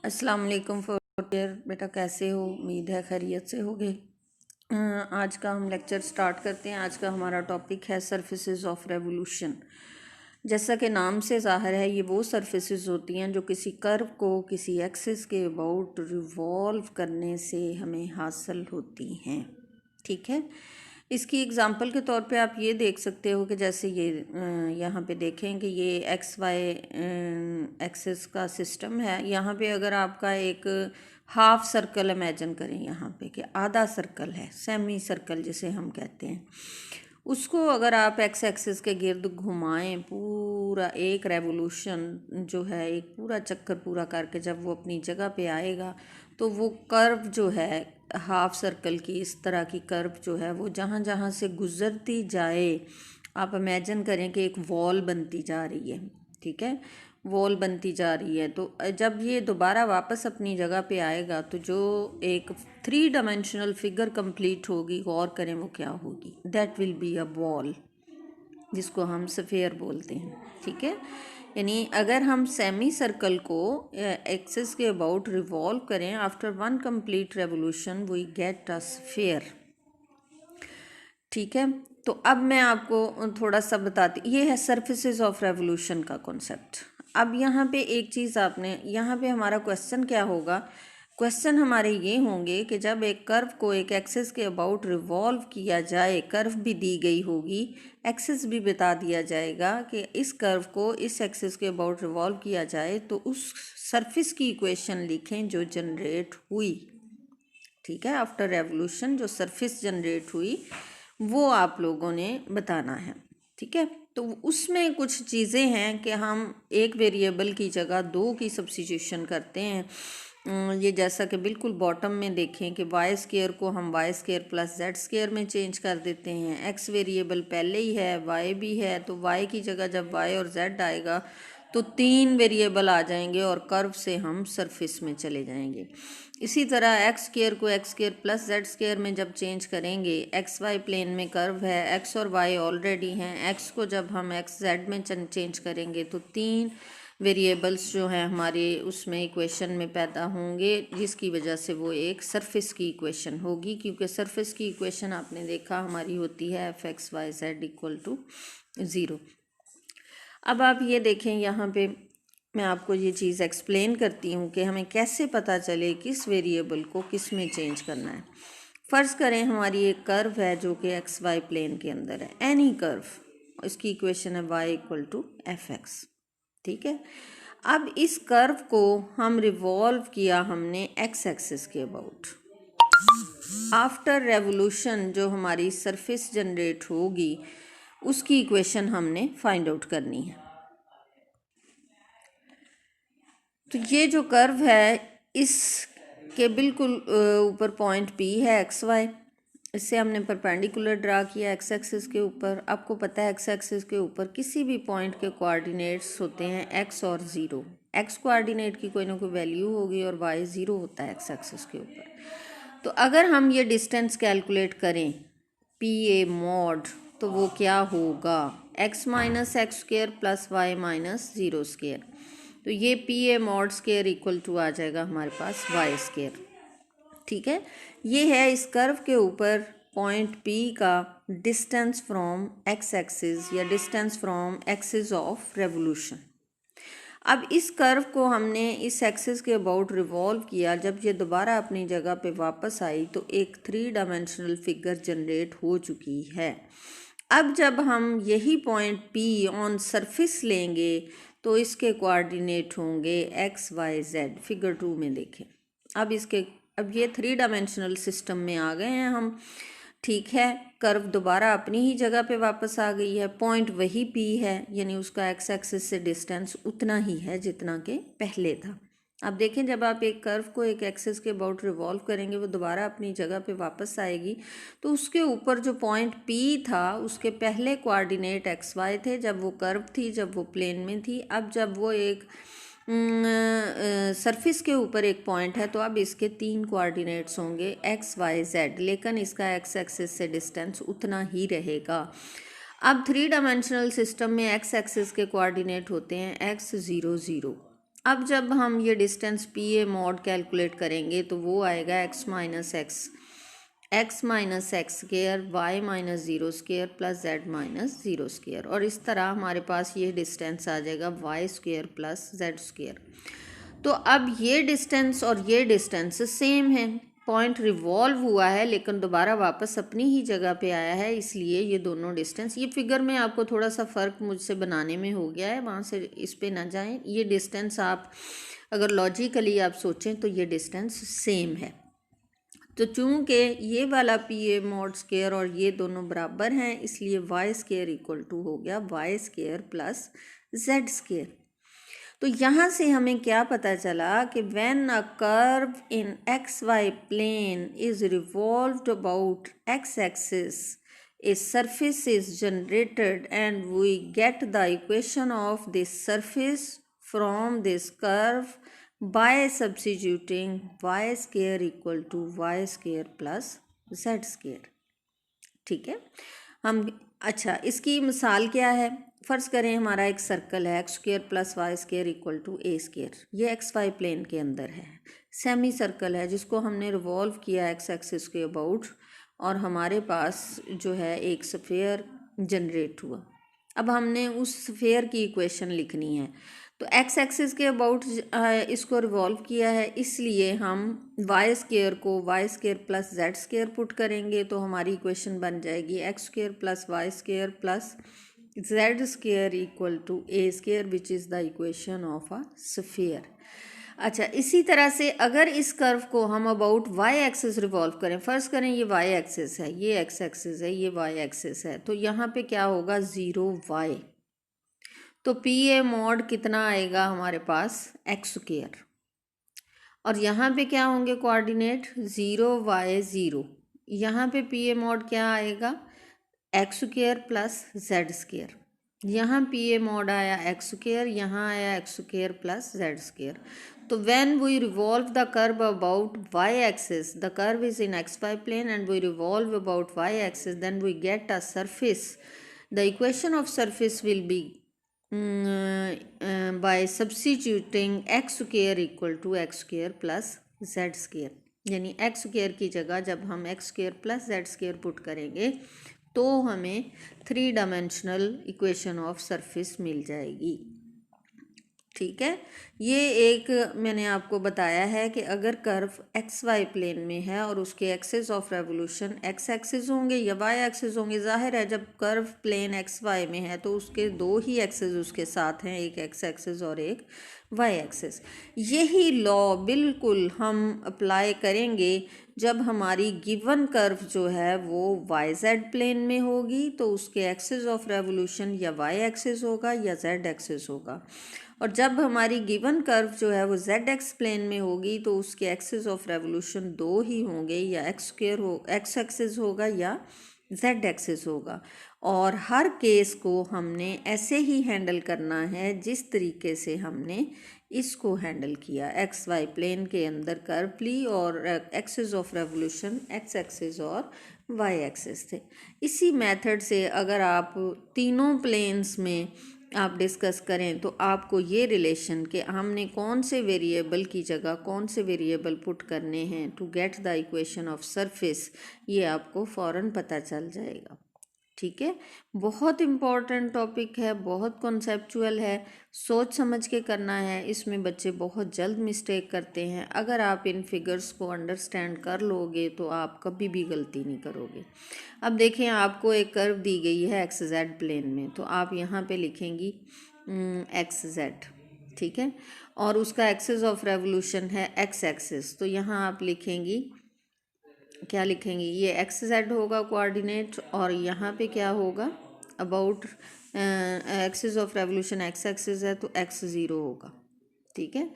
अस्सलाम वालेकुम फ़ोर्टियर बेटा, कैसे हो? उम्मीद है खैरियत से होगे। आज का हम लेक्चर स्टार्ट करते हैं। आज का हमारा टॉपिक है सरफेसेस ऑफ रेवोल्यूशन। जैसा कि नाम से ज़ाहिर है, ये वो सरफेसेस होती हैं जो किसी कर्व को किसी एक्सिस के अबाउट रिवॉल्व करने से हमें हासिल होती हैं। ठीक है, इसकी एग्ज़ाम्पल के तौर पे आप ये देख सकते हो कि जैसे ये यहाँ पे देखें कि ये एक्स वाई एक्सिस का सिस्टम है। यहाँ पे अगर आपका एक हाफ सर्कल इमेजिन करें, यहाँ पे कि आधा सर्कल है, सेमी सर्कल जिसे हम कहते हैं, उसको अगर आप एक्स एक्सिस के गिर्द घुमाएं, पूरा एक रेवोल्यूशन जो है, एक पूरा चक्कर पूरा करके जब वो अपनी जगह पे आएगा तो वो कर्व जो है हाफ सर्कल की, इस तरह की कर्व जो है वो जहाँ जहाँ से गुज़रती जाए, आप इमेजिन करें कि एक वॉल बनती जा रही है। ठीक है, वॉल बनती जा रही है। तो जब ये दोबारा वापस अपनी जगह पे आएगा तो जो एक 3 डायमेंशनल फिगर कंप्लीट होगी, गौर करें वो क्या होगी। That will be a wall, जिसको हम स्फीयर बोलते हैं। ठीक है, यानी अगर हम सेमी सर्कल को एक्सिस के अबाउट रिवॉल्व करें, after 1 complete revolution we get a sphere. ठीक है, तो अब मैं आपको थोड़ा सा बताती, ये है सरफेसेस ऑफ रेवोल्यूशन का कॉन्सेप्ट। अब यहाँ पे एक चीज़ आपने, यहाँ पे हमारा क्वेश्चन क्या होगा, क्वेश्चन हमारे ये होंगे कि जब एक कर्व को एक एक्सिस के अबाउट रिवॉल्व किया जाए, कर्व भी दी गई होगी, एक्सिस भी बता दिया जाएगा कि इस कर्व को इस एक्सिस के अबाउट रिवॉल्व किया जाए, तो उस सरफेस की इक्वेशन लिखें जो जनरेट हुई। ठीक है, आफ्टर रेवोल्यूशन जो सरफेस जनरेट हुई वो आप लोगों ने बताना है। ठीक है, तो उसमें कुछ चीज़ें हैं कि हम एक वेरिएबल की जगह 2 की सब्स्टिट्यूशन करते हैं। ये जैसा कि बिल्कुल बॉटम में देखें कि वाई स्केयर को हम y square plus z square में चेंज कर देते हैं। एक्स वेरिएबल पहले ही है, वाई भी है, तो वाई की जगह जब वाई और जेड आएगा तो 3 वेरिएबल आ जाएंगे और कर्व से हम सरफेस में चले जाएंगे। इसी तरह एक्स स्केयर को x square plus z square में जब चेंज करेंगे, एक्स वाई प्लेन में कर्व है, एक्स और वाई ऑलरेडी हैं, एक्स को जब हम एक्स जेड में चेंज करेंगे तो 3 वेरिएबल्स जो हैं हमारे उसमें इक्वेशन में पैदा होंगे, जिसकी वजह से वो एक सरफेस की इक्वेशन होगी। क्योंकि सरफेस की इक्वेशन आपने देखा हमारी होती है f x y z equal to 0। अब आप ये देखें, यहाँ पे मैं आपको ये चीज़ एक्सप्लेन करती हूँ कि हमें कैसे पता चले किस वेरिएबल को किस में चेंज करना है। फ़र्ज़ करें हमारी एक कर्व है जो कि एक्स वाई प्लेन के अंदर है, एनी कर्व, इसकी इक्वेशन है y equal to f x. ठीक है, अब इस कर्व को हम रिवॉल्व किया हमने एक्स एक्सिस के अबाउट। आफ्टर रेवोल्यूशन जो हमारी सरफेस जनरेट होगी उसकी इक्वेशन हमने फाइंड आउट करनी है। तो ये जो कर्व है इसके बिल्कुल ऊपर पॉइंट पी है एक्स वाई, इससे हमने परपेंडिकुलर ड्रा किया एक्स एक्सिस के ऊपर। आपको पता है एक्स एक्सिस के ऊपर किसी भी पॉइंट के कोऑर्डिनेट्स होते हैं एक्स और 0। एक्स कोऑर्डिनेट की कोई ना कोई वैल्यू होगी और वाई 0 होता है एक्स एक्सिस के ऊपर। तो अगर हम ये डिस्टेंस कैलकुलेट करें पी ए मॉड, तो वो क्या होगा, x minus x square plus y minus 0 square. तो ये P A mod square equal to आ जाएगा हमारे पास वाई स्क्वेयर। ठीक है, ये है इस कर्व के ऊपर पॉइंट पी का डिस्टेंस फ्रॉम एक्स एक्सिस या distance from axis of revolution. अब इस कर्व को हमने इस एक्सिस के अबाउट रिवॉल्व किया, जब ये दोबारा अपनी जगह पे वापस आई तो एक 3 डायमेंशनल फिगर जनरेट हो चुकी है। अब जब हम यही पॉइंट P ऑन सरफेस लेंगे तो इसके कोऑर्डिनेट होंगे एक्स वाई जेड। फिगर 2 में देखें, अब ये 3 डायमेंशनल सिस्टम में आ गए हैं हम। ठीक है, कर्व दोबारा अपनी ही जगह पे वापस आ गई है, पॉइंट वही P है, यानी उसका एक्स एक्सिस से डिस्टेंस उतना ही है जितना के पहले था। अब देखें, जब आप एक कर्व को एक एक्सिस के अबाउट रिवॉल्व करेंगे वो दोबारा अपनी जगह पे वापस आएगी, तो उसके ऊपर जो पॉइंट P था उसके पहले कोऑर्डिनेट एक्स वाई थे जब वो कर्व थी, जब वो प्लेन में थी। अब जब वो एक सरफेस के ऊपर एक पॉइंट है तो अब इसके 3 कोऑर्डिनेट्स होंगे एक्स वाई जेड, लेकिन इसका एक्स एक्सिस से डिस्टेंस उतना ही रहेगा। अब 3 डायमेंशनल सिस्टम में एक्स एक्सिस के कोऑर्डिनेट होते हैं एक्स 0 0। अब जब हम ये distance P A mod calculate करेंगे तो वो आएगा x minus x square y minus zero square plus z minus zero square, और इस तरह हमारे पास ये डिस्टेंस आ जाएगा y square plus z square. तो अब ये डिस्टेंस और ये डिस्टेंस सेम है, पॉइंट रिवॉल्व हुआ है लेकिन दोबारा वापस अपनी ही जगह पे आया है, इसलिए ये दोनों डिस्टेंस, ये फिगर में आपको थोड़ा सा फ़र्क मुझसे बनाने में हो गया है, वहाँ से इस पे ना जाएं। ये डिस्टेंस आप अगर लॉजिकली आप सोचें तो ये डिस्टेंस सेम है। तो चूँकि ये वाला पी ए मॉड स्केयर और ये दोनों बराबर हैं, इसलिए वाई स्केयर इक्वल टू हो गया y square plus z square. तो यहाँ से हमें क्या पता चला कि when a curve in x y plane is revolved about x axis, a surface is generated and we get the equation of this surface from this curve by substituting y square equal to y square plus z square। ठीक है, हम अच्छा इसकी मिसाल क्या है, फ़र्ज़ करें हमारा एक सर्कल है x square plus y square equal to a square, ये एक्स वाई प्लेन के अंदर है, सेमी सर्कल है जिसको हमने रिवॉल्व किया एक्स एक्सिस के अबाउट, और हमारे पास जो है एक स्फेयर जनरेट हुआ। अब हमने उस स्फेयर की इक्वेशन लिखनी है, तो एक्स एक्सिस के अबाउट इसको रिवॉल्व किया है, इसलिए हम वाई स्क्र को y square plus z square put करेंगे, तो हमारी इक्वेशन बन जाएगी x square plus y square plus z square equal to a square, which is the equation of a sphere. अच्छा, इसी तरह से अगर इस कर्व को हम अबाउट वाई एक्सिस रिवॉल्व करें, फ़र्ज़ करें ये वाई एक्सिस है, ये एक्स एक्सिस है, ये वाई एक्सिस है, तो यहाँ पे क्या होगा 0 वाई, तो पी ए मॉड कितना आएगा हमारे पास एक्स स्क्र, और यहाँ पे क्या होंगे कोऑर्डिनेट 0 वाई 0, यहाँ पे पी ए मॉड क्या आएगा x square plus z square, यहाँ पी ए मॉड आया एक्स स्क्र, यहाँ आया x square plus z square. तो when we revolve the curve about y axis, the curve is in x y plane and we revolve about y axis, then we get a surface. The equation of surface will be by substituting x square equal to x square plus z square, यानी x square की जगह जब हम x square plus z square put करेंगे तो हमें 3 dimensional equation of surface मिल जाएगी। ठीक है, ये एक मैंने आपको बताया है कि अगर कर्व एक्स वाई प्लेन में है और उसके axis of revolution x axis होंगे या वाई एक्सिस होंगे, जाहिर है जब कर्व प्लेन एक्स वाई में है तो उसके दो ही एक्सिस उसके साथ हैं, एक एक्स एक्सिस और एक वाई एक्सिस। यही लॉ बिल्कुल हम अप्लाई करेंगे जब हमारी गिवन कर्व जो है वो वाई जेड प्लेन में होगी, तो उसके एक्सिस ऑफ रेवोल्यूशन या वाई एक्सिस होगा या जेड एक्सिस होगा, और जब हमारी गिवन कर्व जो है वो जेड एक्स प्लेन में होगी तो उसके एक्सिस ऑफ रेवोल्यूशन दो ही होंगे, या एक्स स्क्वायर हो एक्स एक्सिस होगा या जेड एक्सिस होगा, और हर केस को हमने ऐसे ही हैंडल करना है जिस तरीके से हमने इसको हैंडल किया, एक्स वाई प्लेन के अंदर कर्व ली और axis of revolution x axis और वाई एक्सिस थे। इसी मेथड से अगर आप तीनों प्लेन्स में आप डिस्कस करें तो आपको ये रिलेशन कि हमने कौन से वेरिएबल की जगह कौन से वेरिएबल पुट करने हैं to get the equation of surface, ये आपको फ़ौरन पता चल जाएगा। ठीक है, बहुत इम्पॉर्टेंट टॉपिक है, बहुत कॉन्सेप्चुअल है, सोच समझ के करना है, इसमें बच्चे बहुत जल्द मिस्टेक करते हैं। अगर आप इन फिगर्स को अंडरस्टैंड कर लोगे तो आप कभी भी गलती नहीं करोगे। अब देखें, आपको एक कर्व दी गई है एक्स जेड प्लेन में, तो आप यहाँ पे लिखेंगी एक्स जेड, ठीक है, और उसका एक्सिस ऑफ रेवोल्यूशन है एक्स एक्सिस, तो यहाँ आप लिखेंगी क्या लिखेंगे, ये एक्स जेड होगा कोऑर्डिनेट, और यहाँ पे क्या होगा about axis of revolution x axis है तो एक्स ज़ीरो होगा। ठीक है,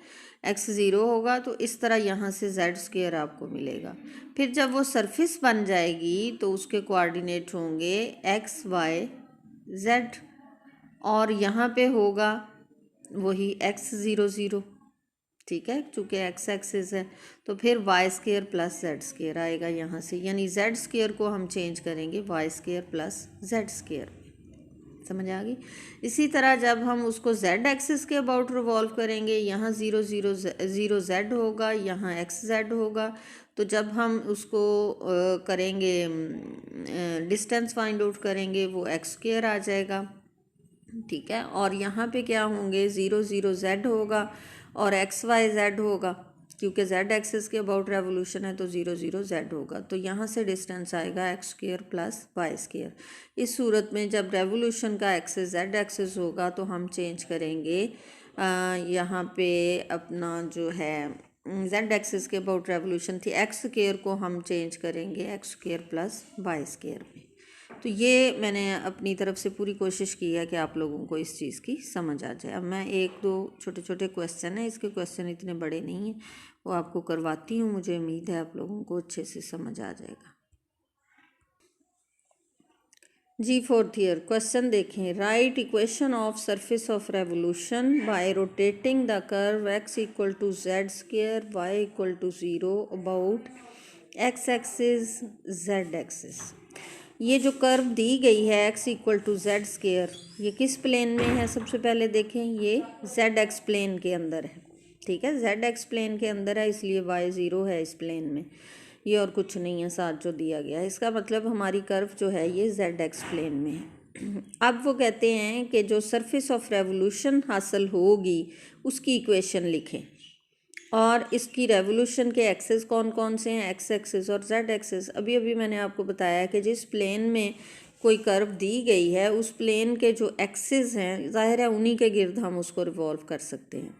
एक्स ज़ीरो होगा तो इस तरह यहाँ से जेड स्क्वायर आपको मिलेगा। फिर जब वो सरफेस बन जाएगी तो उसके कोऑर्डिनेट होंगे एक्स वाई जेड, और यहाँ पे होगा वही एक्स ज़ीरो ज़ीरो। ठीक है, चूँकि एक्स एक्सिस है तो फिर y square plus z square आएगा यहाँ से, यानी जेड स्क्वायर को हम चेंज करेंगे y square plus z square. समझ आ गई। इसी तरह जब हम उसको z एक्सिस के अबाउट रिवॉल्व करेंगे, यहाँ 0 0 0 z होगा, यहाँ x z होगा। तो जब हम उसको करेंगे डिस्टेंस फाइंड आउट करेंगे, वो x स्क्वायर आ जाएगा, ठीक है। और यहाँ पे क्या होंगे, 0 0 z होगा और x y z होगा, क्योंकि z एक्सिस के अबाउट रेवोल्यूशन है तो 0 0 z होगा। तो यहाँ से डिस्टेंस आएगा x square plus y square. इस सूरत में जब रेवोल्यूशन का एक्सिस z एक्सिस होगा तो हम चेंज करेंगे यहाँ पे अपना जो है z एक्सिस के अबाउट रेवोल्यूशन थी x स्क्वायर को हम चेंज करेंगे x square plus y square में। तो ये मैंने अपनी तरफ से पूरी कोशिश की है कि आप लोगों को इस चीज़ की समझ आ जाए। अब मैं एक दो छोटे छोटे क्वेश्चन हैं, इसके क्वेश्चन इतने बड़े नहीं हैं, वो आपको करवाती हूँ। मुझे उम्मीद है आप लोगों को अच्छे से समझ आ जाएगा। जी 4th ईयर क्वेश्चन देखें। Right equation of surface of revolution by rotating the curve x equal to z square y equal to 0 about x axis z axis. ये जो कर्व दी गई है x equal to z square, ये किस plane में है? सबसे पहले देखें, ये जेड एक्स प्लेन के अंदर है, ठीक है। जेड एक्स प्लेन के अंदर है, इसलिए y 0 है इस प्लेन में, ये और कुछ नहीं है साथ जो दिया गया है। इसका मतलब हमारी कर्व जो है ये जेड एक्स प्लेन में है। अब वो कहते हैं कि जो सरफेस ऑफ रेवोल्यूशन हासिल होगी उसकी इक्वेशन लिखें, और इसकी रेवोल्यूशन के एक्सेस कौन कौन से हैं, एक्स एक्सिस और जेड एक्सिस। अभी अभी मैंने आपको बताया कि जिस प्लेन में कोई कर्व दी गई है उस प्लेन के जो एक्सिस हैं, ज़ाहिर है उन्हीं के गिर्द हम उसको रिवॉल्व कर सकते हैं।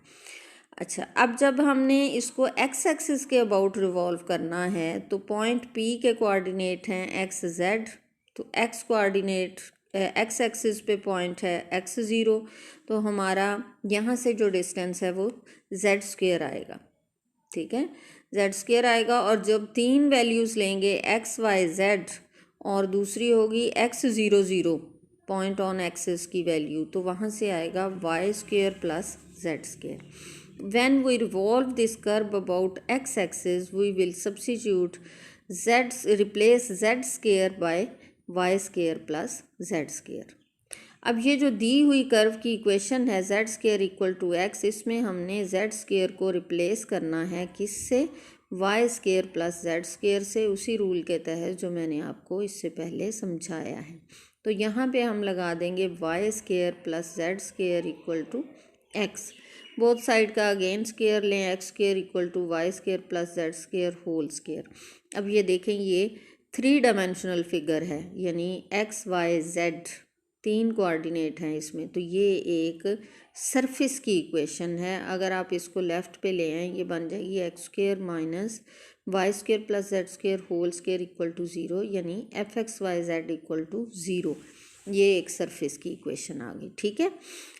अच्छा, अब जब हमने इसको एक्स एक्सिस के अबाउट रिवॉल्व करना है तो पॉइंट पी के कोऑर्डिनेट हैं एक्स जेड, तो एक्स कोऑर्डिनेट एक्स एक्सिस पे पॉइंट है एक्स 0, तो हमारा यहाँ से जो डिस्टेंस है वो जेड स्क्वायर आएगा, ठीक है, जेड स्क्वायर आएगा। और जब 3 वैल्यूज़ लेंगे एक्स वाई जेड और दूसरी होगी एक्स 0 0 पॉइंट ऑन एक्सिस की वैल्यू, तो वहाँ से आएगा y square plus z square. When we revolve this curve about x axis we will substitute z, replace z square by y square plus z square. अब ये जो दी हुई कर्व की इक्वेशन है z square equal to x, इसमें हमने z square को रिप्लेस करना है किससे, y square plus z square से, उसी रूल के तहत जो मैंने आपको इससे पहले समझाया है। तो यहाँ पे हम लगा देंगे y square plus z square equal to x, both side का अगेन स्क्वायर लें, x square equal to y square plus z square whole square. अब ये देखें, ये 3 डायमेंशनल फिगर है, यानी एक्स वाई जेड 3 कोऑर्डिनेट हैं इसमें, तो ये एक सरफेस की इक्वेशन है। अगर आप इसको लेफ़्ट पे ले आएँ, ये बन जाएगी x square minus y square plus z square whole square equal to 0, यानी f x y z equal to 0। ये एक सरफेस की इक्वेशन आ गई, ठीक है।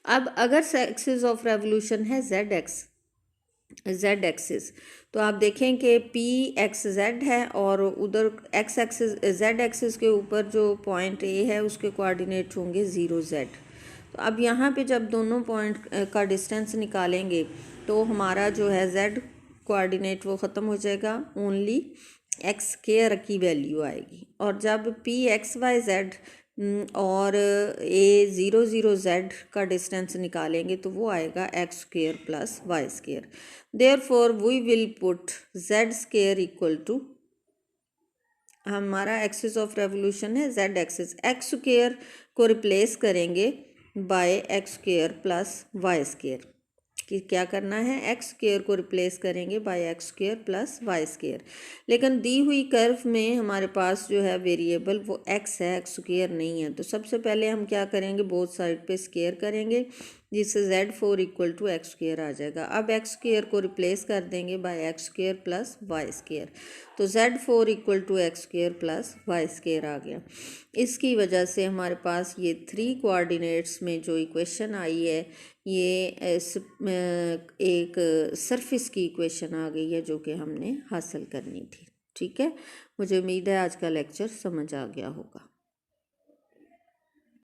अब अगर एक्सिस ऑफ रेवोल्यूशन है जेड एक्स, जेड एक्सिस, तो आप देखें कि पी एक्स जेड है और उधर एक्स एक्सिस जेड एक्सिस के ऊपर जो पॉइंट ए है उसके कोऑर्डिनेट होंगे 0 जेड। तो अब यहाँ पे जब दोनों पॉइंट का डिस्टेंस निकालेंगे तो हमारा जो है जेड कोऑर्डिनेट वो ख़त्म हो जाएगा, ओनली एक्स स्क्वायर की वैल्यू आएगी। और जब पी एक्स वाई जेड और ए 0 0 जेड का डिस्टेंस निकालेंगे तो वो आएगा x square plus y square. Therefore we will put z square equal to, हमारा एक्सिस ऑफ रेवोल्यूशन है जेड एक्सिस, एक्स स्क्वायर को रिप्लेस करेंगे by x square plus y square. कि क्या करना है, एक्स स्क्वायर को रिप्लेस करेंगे by x square plus y square. लेकिन दी हुई कर्व में हमारे पास जो है वेरिएबल वो एक्स है, एक्स स्क्वायर नहीं है। तो सबसे पहले हम क्या करेंगे, बोथ साइड पे स्क्वायर करेंगे, जिससे Z4 equal to x square आ जाएगा। अब एक्स स्क्वायर को रिप्लेस कर देंगे by x square plus y square, तो Z4 equal to x square plus y square आ गया। इसकी वजह से हमारे पास ये 3 कोऑर्डिनेट्स में जो इक्वेशन आई है ये एक सरफेस की इक्वेशन आ गई है जो कि हमने हासिल करनी थी, ठीक है। मुझे उम्मीद है आज का लेक्चर समझ आ गया होगा।